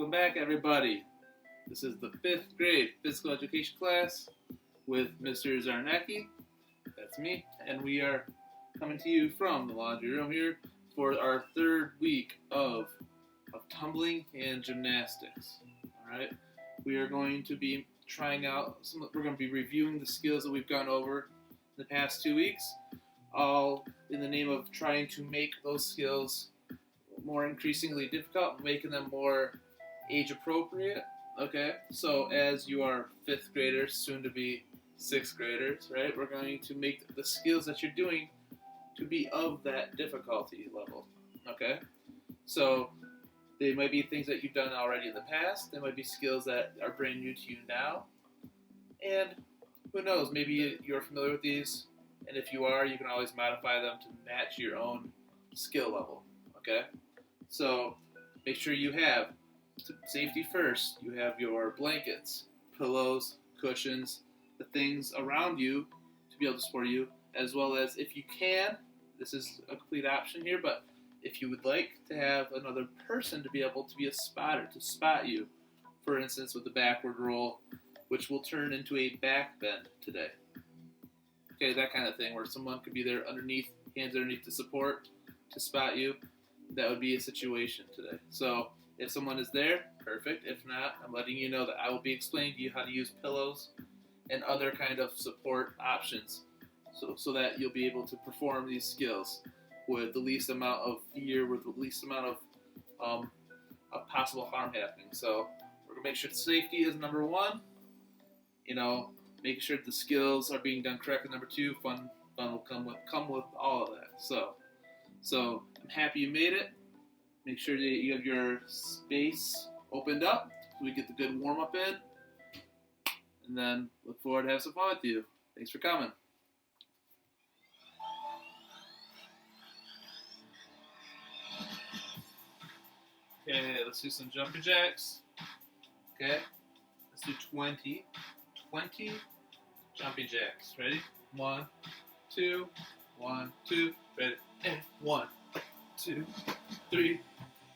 Welcome back, everybody. This is the 5th grade physical education class with Mr. Zarnecki. That's me. And we are coming to you from the laundry room here for our 3rd week of tumbling and gymnastics. Alright? We are going to be trying out, we're going to be reviewing the skills that we've gone over the past 2 weeks, all in the name of trying to make those skills more increasingly difficult, making them more age appropriate. Okay, so as you are 5th graders, soon to be 6th graders, right, we're going to make the skills that you're doing to be of that difficulty level. Okay, so they might be things that you've done already in the past. They might be skills that are brand new to you now. And who knows, maybe you're familiar with these, and if you are, you can always modify them to match your own skill level. Okay, so make sure you have safety first. You have your blankets, pillows, cushions, the things around you to be able to support you, as well as, if you can, this is a complete option here, but if you would like to have another person to be able to be a spotter, to spot you, for instance with the backward roll, which will turn into a back bend today. Okay, that kind of thing, where someone could be there underneath, hands underneath the support to spot you. That would be a situation today. So if someone is there, perfect. If not, I'm letting you know that I will be explaining to you how to use pillows and other kind of support options so that you'll be able to perform these skills with the least amount of fear, with the least amount of possible harm happening. So we're going to make sure safety is number 1. You know, making sure the skills are being done correctly. Number 2, fun will come with all of that. So I'm happy you made it. Make sure that you have your space opened up so we get the good warm-up in. And then look forward to having some fun with you. Thanks for coming. Okay, let's do some jumping jacks. Okay, let's do 20 jumping jacks. Ready? 1, 2, 1, 2, ready, and 1, 2, 3,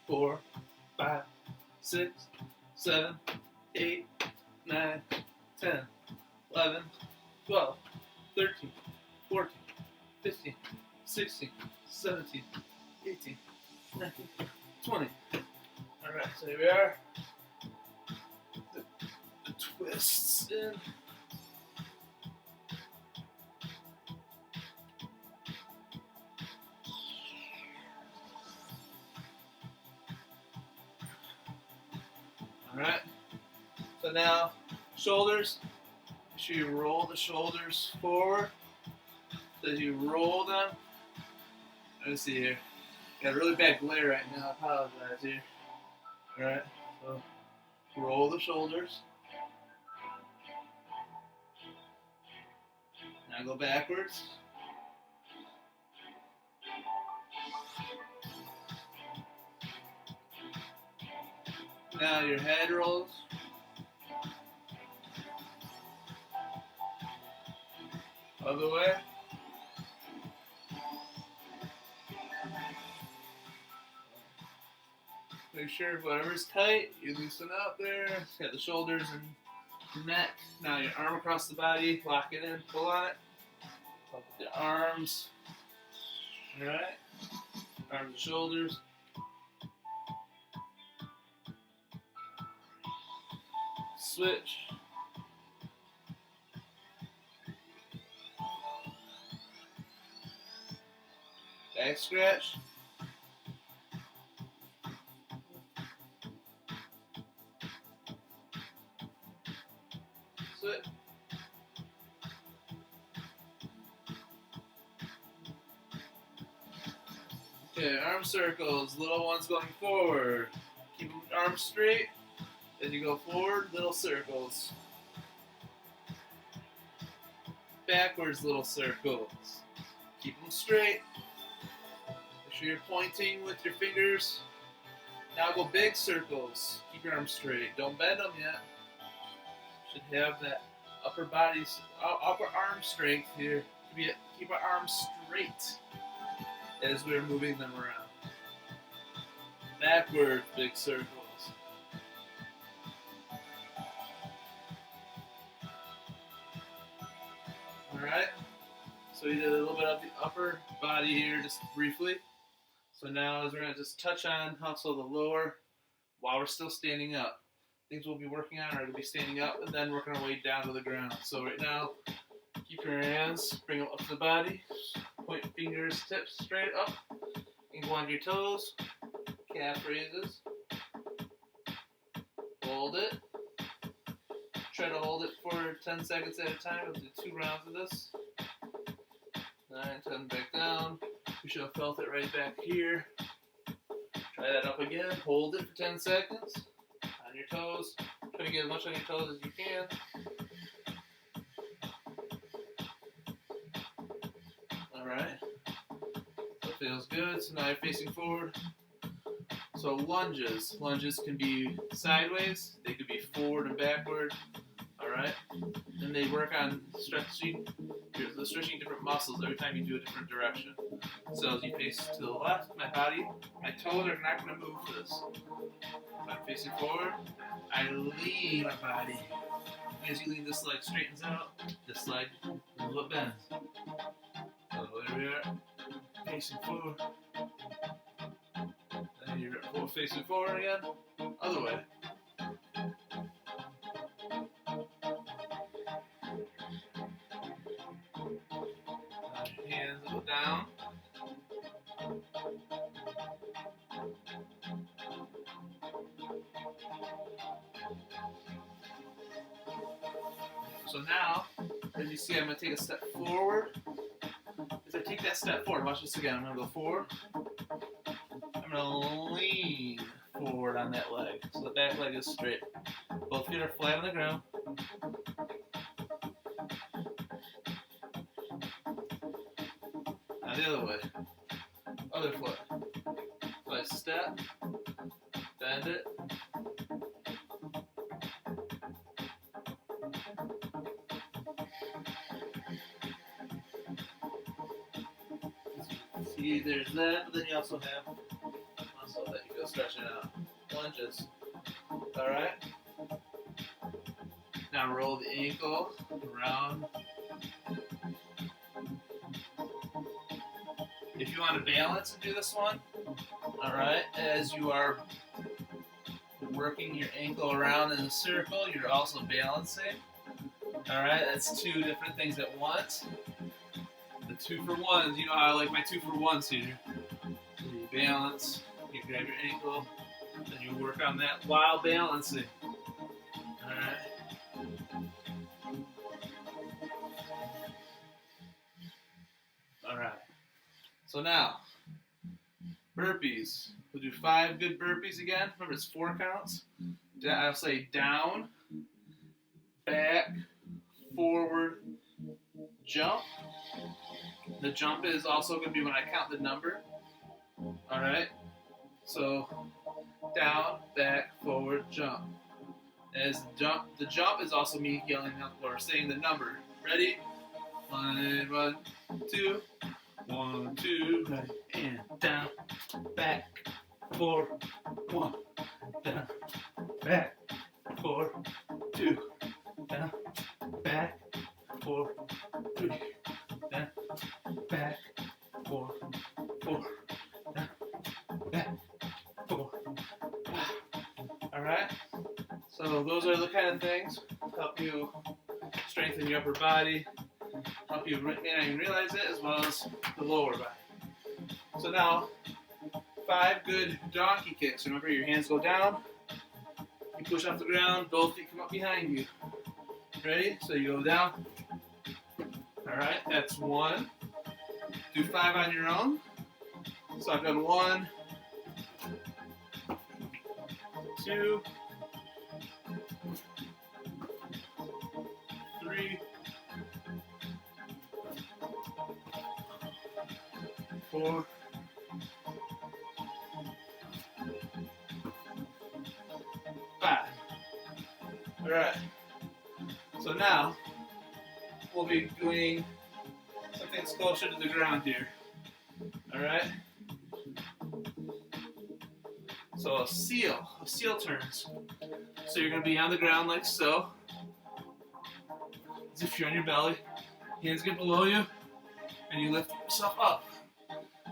4, 5, 6, 7, 8, 9, 10, 11, 12, 13, 14, 15, 16, 17, 18, 19, 20. Alright, so here we are. The twists in. Alright, so now shoulders, make sure you roll the shoulders forward. So as you roll them, let's see here, got a really bad glare right now, I apologize here. Alright, so roll the shoulders. Now go backwards. Now your head rolls. Other way. Make sure whatever's tight, you loosen up there. Got the shoulders and the neck. Now your arm across the body, lock it in, pull on it. Up with the arms. Alright. Arms and shoulders. Switch. Back scratch. Switch. Okay, arm circles, little ones going forward. Keep arms straight. As you go forward, little circles. Backwards, little circles. Keep them straight. Make sure you're pointing with your fingers. Now go big circles. Keep your arms straight. Don't bend them yet. Should have that upper arm strength here. Keep our arms straight as we're moving them around. Backward, big circles. Alright, so we did a little bit of the upper body here just briefly. So now we're going to just touch on also the lower while we're still standing up. Things we'll be working on are going to be standing up and then working our way down to the ground. So right now, keep your hands, bring them up to the body, point fingers, tips straight up, and go on your toes, calf raises, hold it. Try to hold it for 10 seconds at a time. We'll do 2 rounds of this. 9, 10, back down. We should have felt it right back here. Try that up again. Hold it for 10 seconds. On your toes. Try to get as much on your toes as you can. Alright. That feels good. So now you're facing forward. So lunges. Lunges can be sideways. They could be forward and backward. Alright? And they work on stretching different muscles every time you do a different direction. So as you face to the left, my toes are not going to move for this. If I'm facing forward, I lean my body. As you lean, this leg straightens out, this leg a little bit bends. So there we are, facing forward. And you're facing forward again, other way. Hands go down. So now, as you see, I'm going to take a step forward. As I take that step forward, watch this again. I'm going to go forward. I'm going to lean forward on that leg. So the back leg is straight. Both feet are flat on the ground. Now the other way. Other foot. So I step, bend it. See, there's that, but then you also have muscle that you go stretching out. Lunges. Alright? Now roll the ankle around. If you want to balance and do this one, alright, as you are working your ankle around in a circle, you're also balancing. Alright, that's 2 different things at once. The 2-for-1s, you know how I like my 2-for-1s here. So you balance, you grab your ankle, and you work on that while balancing. Alright. Alright. So now, burpees. We'll do 5 good burpees again. Remember, it's 4 counts. I'll say down, back, forward, jump. The jump is also going to be when I count the number. Alright? So, down, back, forward, jump. As the jump is also me yelling out or saying the number. Ready? 1, 2. 1, 2, right, and down, back, 4, 1, down, back, 4, 2, down, back, 4, 3, down, back, 4, 4, down, back, 4, 5. Alright? So those are the kind of things that help you strengthen your upper body, help you may not even realize it, as well as the lower body. So now, 5 good donkey kicks. Remember, your hands go down, you push off the ground, both feet come up behind you. Ready? So you go down. Alright, that's 1. Do 5 on your own. So I've done 1, 2, 3, 4, 5. Alright. So now, we'll be doing something that's closer to the ground here. Alright? So a seal turns. So you're going to be on the ground like so. As if you're on your belly. Hands get below you, and you lift yourself up.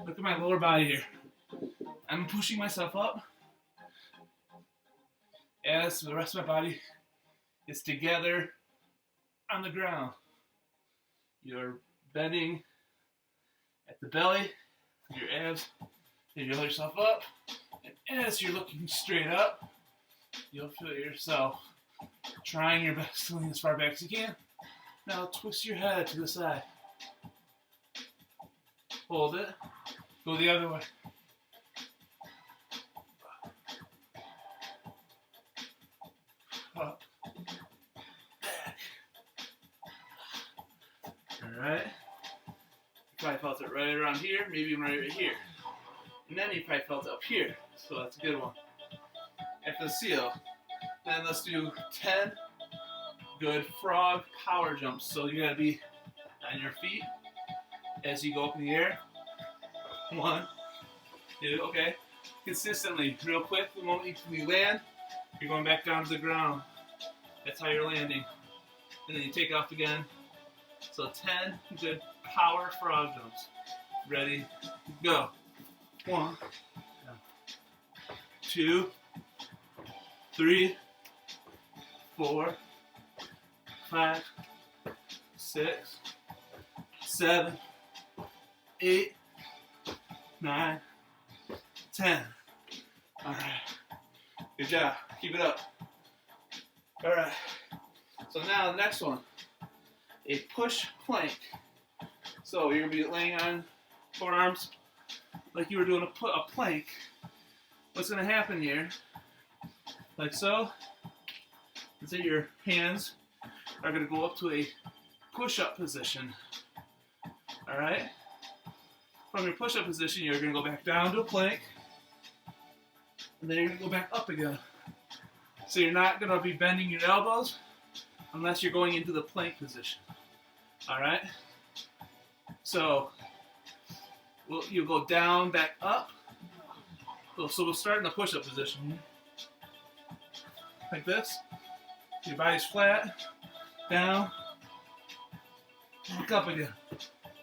Look at my lower body here. I'm pushing myself up as the rest of my body is together on the ground. You're bending at the belly, your abs, and you lift yourself up. And as you're looking straight up, you'll feel yourself trying your best to lean as far back as you can. Now twist your head to the side. Hold it. Go the other way. Up. Back. Alright. You probably felt it right around here, maybe even right here. And then you probably felt it up here. So that's a good one. After the seal, then let's do 10 good frog power jumps. So you gotta be on your feet as you go up in the air. 1, 2, okay. Consistently, real quick, the moment you land, you're going back down to the ground. That's how you're landing. And then you take off again. So 10 good power frog jumps. Ready, go. 1, 2, 3, 4, 5, 6, 7, 8, 9, 10. All right. Good job. Keep it up. All right. So now the next one, a push plank. So you're gonna be laying on forearms like you were doing a plank. What's gonna happen here, like so, is that your hands are gonna go up to a push-up position. All right. From your push-up position, you're gonna go back down to a plank, and then you're gonna go back up again. So you're not gonna be bending your elbows unless you're going into the plank position. All right. So you'll go down, back up. So we'll start in the push-up position, like this. Your body's flat, down, back up again.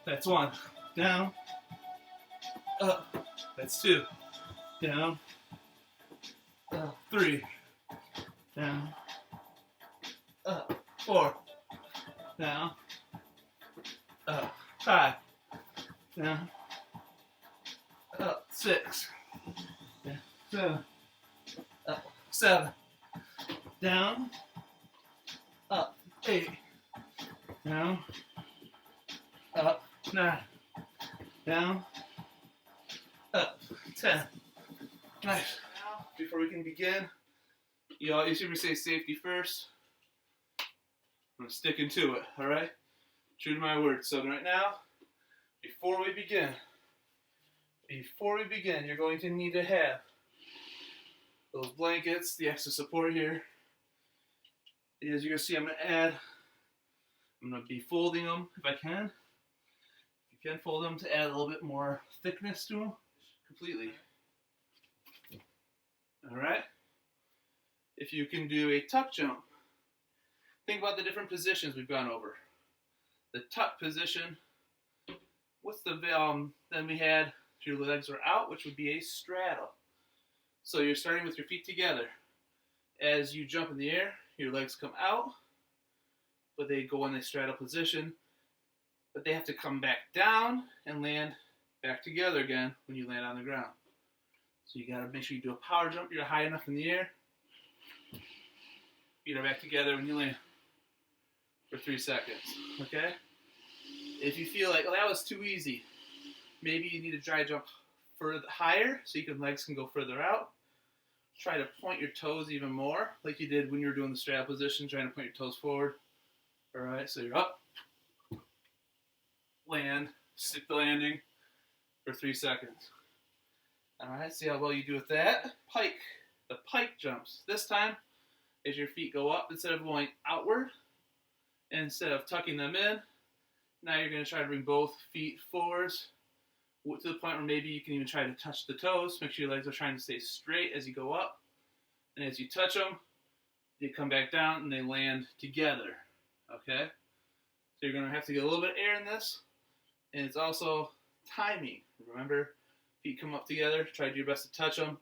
That's 1. Down, up. That's 2. Down, up. 3. Down, up. 4. Down, up. 5. Down, up. 6. Down, 7. Up. 7. Down, up. 8. Down, up. 9. Down, up. 10. Nice. Now, before we can begin, you always hear me say safety first. I'm sticking to it, all right? True to my word. So right now, before we begin, you're going to need to have those blankets, the extra support here. As you're going to see, I'm going to be folding them if I can. If you can fold them to add a little bit more thickness to them, completely. All right? If you can do a tuck jump, think about the different positions we've gone over. The tuck position, what's the, then we had your legs are out, which would be a straddle. So you're starting with your feet together. As you jump in the air, your legs come out, but they go in a straddle position, but they have to come back down and land back together again when you land on the ground. So you gotta make sure you do a power jump, you're high enough in the air, feet are back together when you land for 3 seconds, okay? If you feel like, oh, that was too easy, maybe you need to dry jump further higher so legs can go further out. Try to point your toes even more, like you did when you were doing the straddle position, trying to point your toes forward. All right, so you're up, land, stick the landing for 3 seconds. All right, see how well you do with that. Pike, the pike jumps. This time, as your feet go up, instead of going outward, and instead of tucking them in, now you're going to try to bring both feet forwards to the point where maybe you can even try to touch the toes. Make sure your legs are trying to stay straight as you go up. And as you touch them, they come back down and they land together. Okay? So you're going to have to get a little bit of air in this. And it's also timing. Remember, feet come up together. Try to do your best to touch them.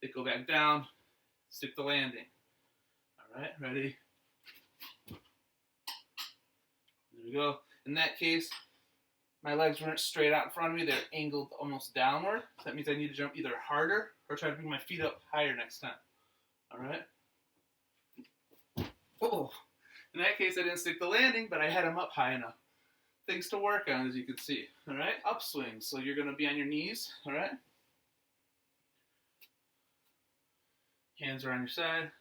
They go back down. Stick the landing. All right, ready? There we go. In that case, my legs weren't straight out in front of me. They're angled almost downward. So that means I need to jump either harder or try to bring my feet up higher next time. All right? Oh, in that case, I didn't stick the landing, but I had them up high enough. Things to work on, as you can see. All right? Upswing. So you're going to be on your knees. All right? Hands are on your side.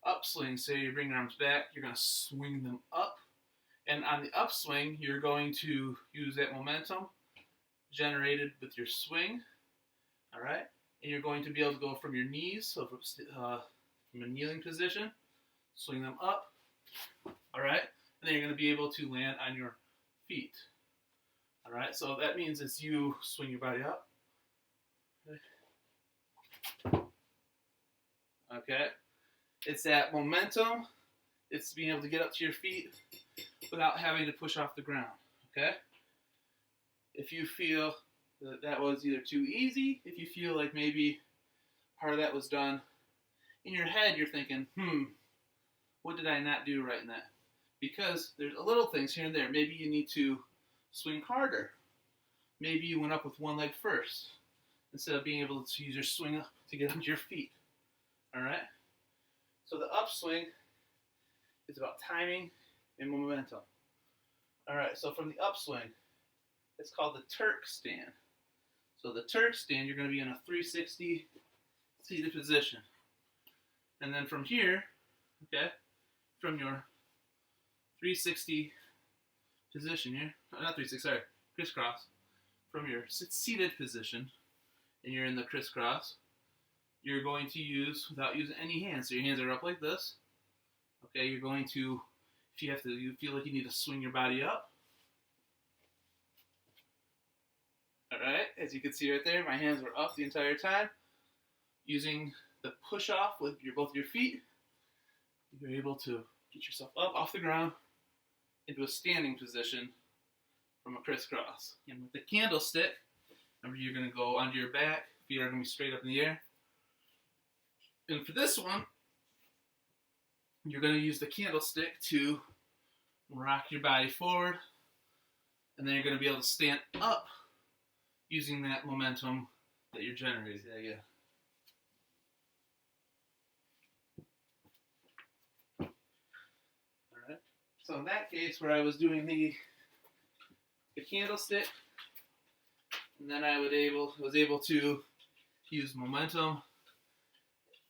Upswing. So you bring your arms back. You're going to swing them up. And on the upswing, you're going to use that momentum generated with your swing. All right? And you're going to be able to go from your knees, so from a kneeling position, swing them up. All right? And then you're going to be able to land on your feet. All right? So that means as you swing your body up. Okay? It's that momentum. It's being able to get up to your feet without having to push off the ground. Okay? If you feel that that was either too easy, if you feel like maybe part of that was done, in your head you're thinking, what did I not do right in that? Because there's a little things here and there. Maybe you need to swing harder. Maybe you went up with one leg first instead of being able to use your swing up to get onto your feet. All right? So the upswing is about timing and momentum. All right, so from the upswing, it's called the Turk stand. So the Turk stand, you're going to be in a 360 seated position. And then from here, okay, from your 360 position here, not 360, sorry, crisscross, from your seated position, and you're in the crisscross, you're going to use, without using any hands, so your hands are up like this, okay, you're going to, if you feel like you need to swing your body up, all right, as you can see right there, my hands were up the entire time, using the push off with both your feet, you're able to get yourself up off the ground into a standing position from a crisscross. And with the candlestick, remember you're going to go onto your back, feet are going to be straight up in the air. And for this one, you're going to use the candlestick to rock your body forward, and then you're going to be able to stand up using that momentum that you're generating. Yeah. Alright. So in that case, where I was doing the candlestick, and then I was able to use momentum,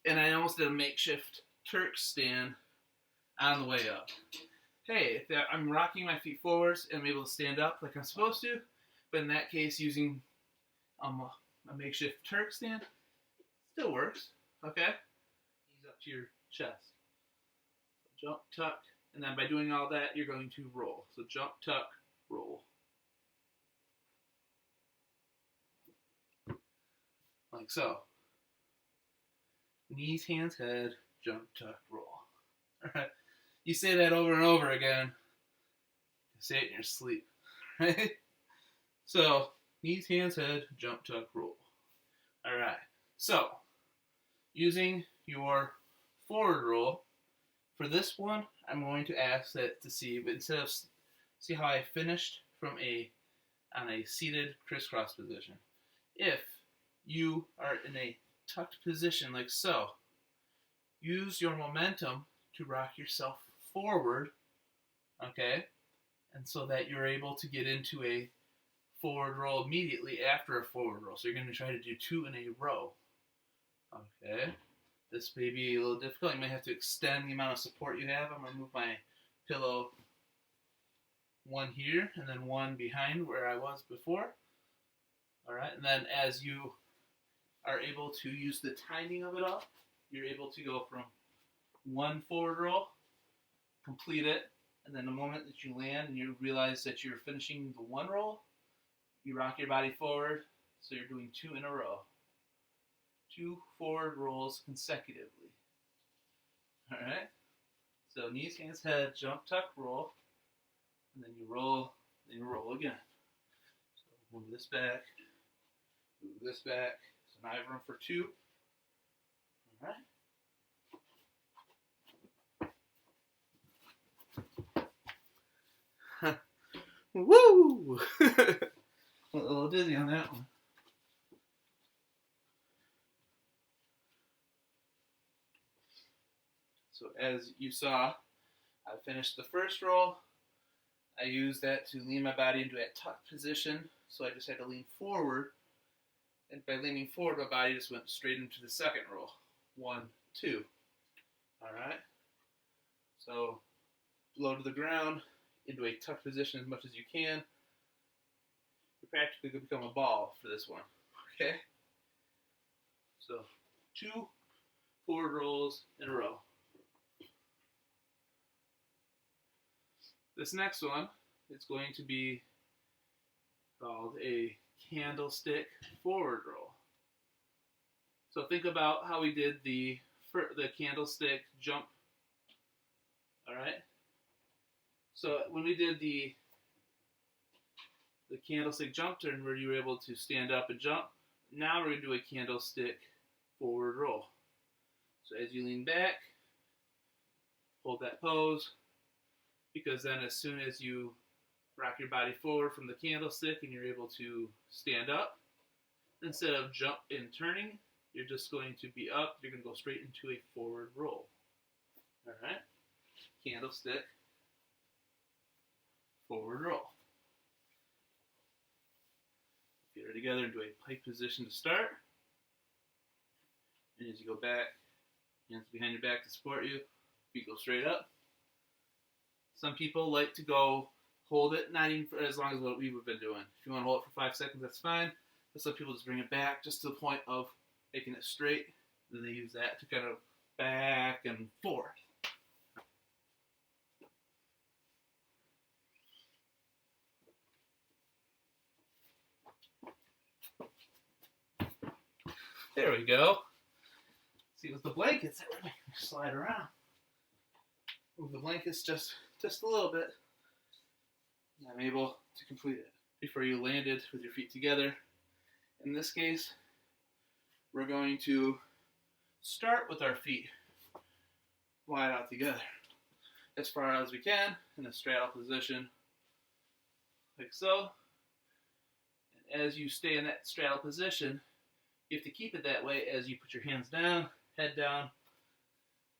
and I almost did a makeshift Turk stand on the way up. Hey, if I'm rocking my feet forwards and I'm able to stand up like I'm supposed to, but in that case using a makeshift Turk stand, still works, okay? Ease up to your chest. So jump, tuck, and then by doing all that, you're going to roll. So jump, tuck, roll. Like so. Knees, hands, head, jump, tuck, roll. All right. You say that over and over again. You say it in your sleep, right? So, knees, hands, head, jump, tuck, roll. All right. So, using your forward roll, for this one, I'm going to ask that to see, but instead of, see how I finished on a seated crisscross position. If you are in a tucked position like so, use your momentum to rock yourself forward, okay, and so that you're able to get into a forward roll immediately after a forward roll. So you're going to try to do 2 in a row, okay. This may be a little difficult. You might have to extend the amount of support you have. I'm going to move my pillow one here and then one behind where I was before. All right, and then as you are able to use the timing of it all, you're able to go from one forward roll, complete it, and then the moment that you land and you realize that you're finishing the one roll, you rock your body forward, so you're doing 2 in a row. 2 forward rolls consecutively. All right? So knees, hands, head, jump, tuck, roll. and then you roll again. So move this back, move this back. So now I have room for 2. All right. Woo! A little dizzy on that one. So as you saw, I finished the first roll. I used that to lean my body into a tuck position, so I just had to lean forward. And by leaning forward, my body just went straight into the second roll. 1, 2. All right. So low to the ground, into a tuck position as much as you can. You're practically going to become a ball for this one. Okay? So 2 forward rolls in a row. This next one is going to be called a candlestick forward roll. So think about how we did the candlestick jump. All right. So when we did the candlestick jump turn where you were able to stand up and jump, now we're going to do a candlestick forward roll. So as you lean back, hold that pose, because then as soon as you rock your body forward from the candlestick and you're able to stand up, instead of jump and turning, you're just going to be up. You're going to go straight into a forward roll. All right? Candlestick forward roll. Get her together into a pike position to start. And as you go back, hands behind your back to support you, feet go straight up. Some people like to go hold it, not even for as long as what we've been doing. If you want to hold it for 5 seconds, that's fine. But some people just bring it back just to the point of making it straight. Then they use that to kind of back and forth. There we go. See, with the blankets, let me slide around. Move the blankets just a little bit. And I'm able to complete it before you landed with your feet together. In this case, we're going to start with our feet wide out together as far as we can in a straddle position, like so. And as you stay in that straddle position, you have to keep it that way as you put your hands down, head down,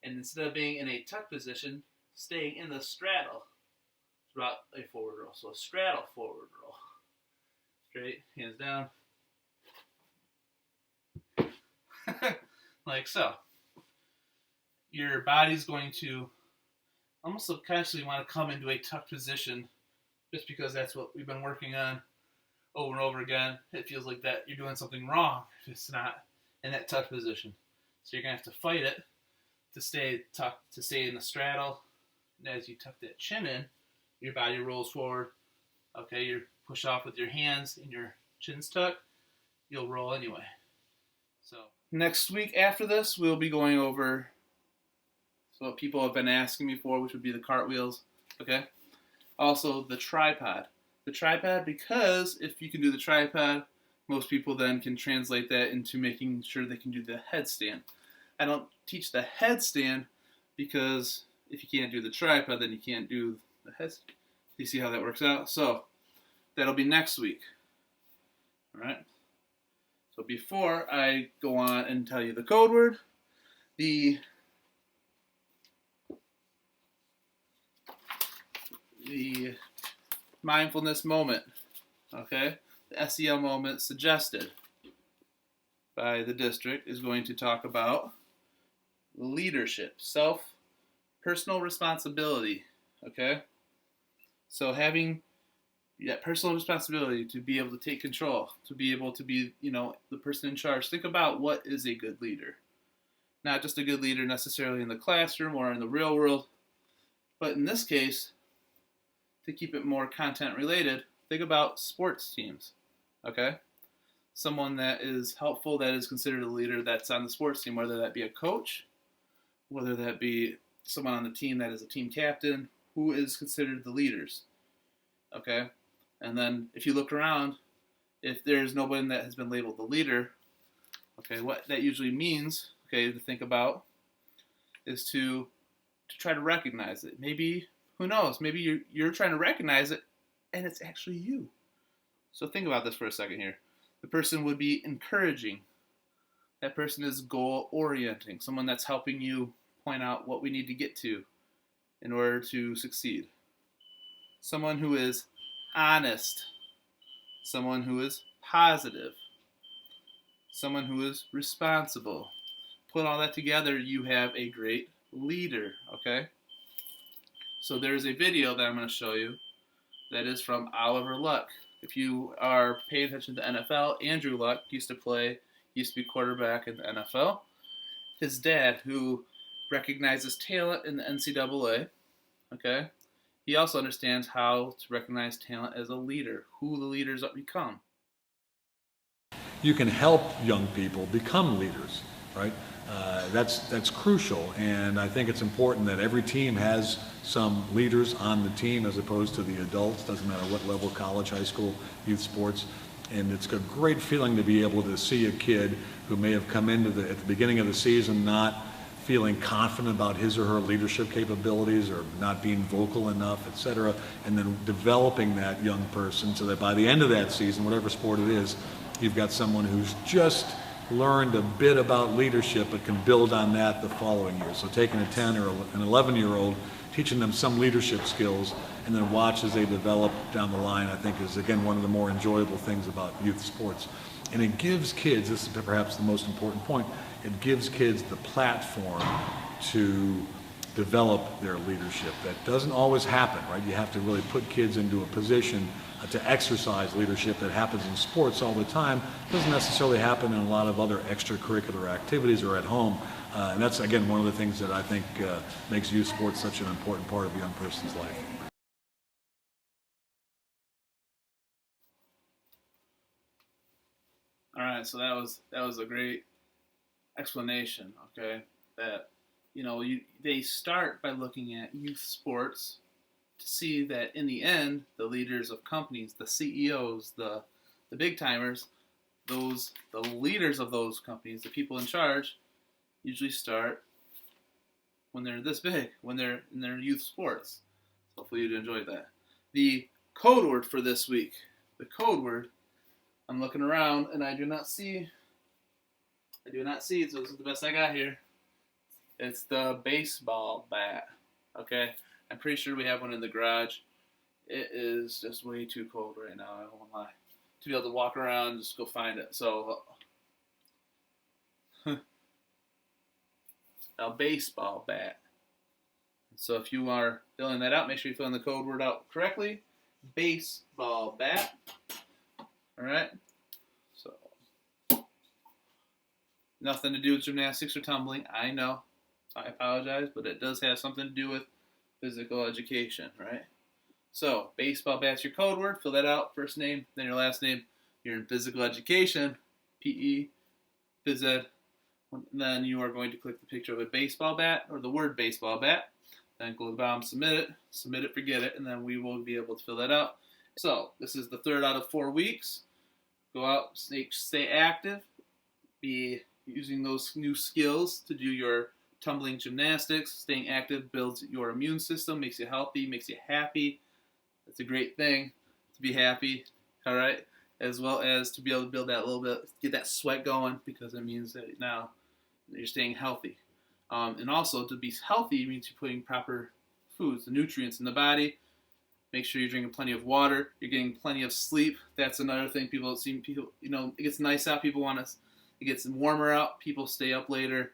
and instead of being in a tuck position, staying in the straddle throughout a forward roll. So a straddle forward roll. Straight, hands down. Like so. Your body's going to almost subconsciously want to come into a tuck position just because that's what we've been working on over and over again. It feels like that you're doing something wrong if it's not in that tuck position. So you're going to have to fight it to stay tucked, to stay in the straddle. And as you tuck that chin in, your body rolls forward. Okay, you push off with your hands and your chin's tucked. You'll roll anyway. So next week after this, we'll be going over what people have been asking me for, which would be the cartwheels. Okay. Also the tripod. The tripod, because if you can do the tripod, most people then can translate that into making sure they can do the headstand. I don't teach the headstand because if you can't do the tripod, then you can't do the headstand. You see how that works out? So that'll be next week. All right. So before I go on and tell you the code word, the mindfulness moment, okay? The SEL moment suggested by the district is going to talk about leadership, personal responsibility, okay? So having that personal responsibility to be able to take control, to be able to be, the person in charge. Think about what is a good leader. Not just a good leader necessarily in the classroom or in the real world, but in this case, to keep it more content related, think about sports teams, okay? Someone that is helpful, that is considered a leader that's on the sports team, whether that be a coach, whether that be someone on the team that is a team captain, who is considered the leaders. okay? And then if you look around, if there's nobody that has been labeled the leader, okay, what that usually means, okay, to think about is to try to recognize it. Maybe, who knows, maybe you're trying to recognize it and it's actually you. So think about this for a second here. The person would be encouraging. That person is goal orienting, someone that's helping you point out what we need to get to in order to succeed. Someone who is honest, someone who is positive, someone who is responsible. Put all that together, you have a great leader, okay? So there's a video that I'm going to show you that is from Oliver Luck. If you are paying attention to the NFL, Andrew Luck used to be quarterback in the NFL. His dad, who recognizes talent in the NCAA, okay? He also understands how to recognize talent as a leader, who the leaders become. You can help young people become leaders, right? That's crucial, and I think it's important that every team has some leaders on the team as opposed to the adults. Doesn't matter what level, college, high school, youth sports. And it's a great feeling to be able to see a kid who may have come into at the beginning of the season not feeling confident about his or her leadership capabilities or not being vocal enough, etc., and then developing that young person so that by the end of that season, whatever sport it is, you've got someone who's just learned a bit about leadership but can build on that the following year. So taking a 10 or an 11-year-old, teaching them some leadership skills, and then watch as they develop down the line, I think is, again, one of the more enjoyable things about youth sports. And it gives kids, this is perhaps the most important point, it gives kids the platform to develop their leadership. That doesn't always happen, right? You have to really put kids into a position to exercise leadership that happens in sports all the time. It doesn't necessarily happen in a lot of other extracurricular activities or at home. And that's, again, one of the things that I think makes youth sports such an important part of a young person's life. All right, so that was a great explanation, okay? That, they start by looking at youth sports to see that in the end, the leaders of companies, the CEOs, the big timers, the leaders of those companies, the people in charge, usually start when they're this big, when they're in their youth sports. So hopefully you enjoyed that. The code word for this week, I'm looking around and I do not see, so this is the best I got here. It's the baseball bat, okay? I'm pretty sure we have one in the garage. It is just way too cold right now, I won't lie. To be able to walk around and just go find it. So, a baseball bat. So if you are filling that out, make sure you fill in the code word out correctly. Baseball bat. All right. So, nothing to do with gymnastics or tumbling. I know. I apologize, but it does have something to do with physical education, right? So, baseball bat's your code word. Fill that out. First name, then your last name. You're in physical education, PE, phys ed. Then you are going to click the picture of a baseball bat or the word baseball bat. Then go to the bottom, submit it, forget it, and then we will be able to fill that out. So, this is the third out of 4 weeks. Go out, stay active, be using those new skills to do your tumbling gymnastics. Staying active builds your immune system, makes you healthy, makes you happy. That's a great thing to be happy, all right? As well as to be able to build that little bit, get that sweat going, because it means that now you're staying healthy. And also, to be healthy means you're putting proper foods, the nutrients in the body. Make sure you're drinking plenty of water. You're getting plenty of sleep. That's another thing. It gets nice out. It gets warmer out. People stay up later.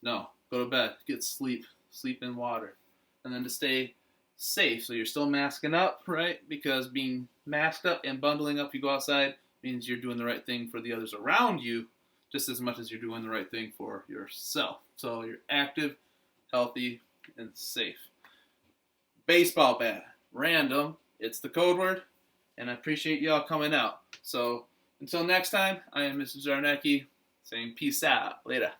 No, go to bed. Get sleep. Sleep in water. And then to stay safe. So you're still masking up, right? Because being masked up and bundling up, you go outside, means you're doing the right thing for the others around you just as much as you're doing the right thing for yourself. So you're active, healthy, and safe. Baseball bat. Random. It's the code word. And I appreciate y'all coming out. So until next time, I am Mr. Zarnecki saying peace out. Later.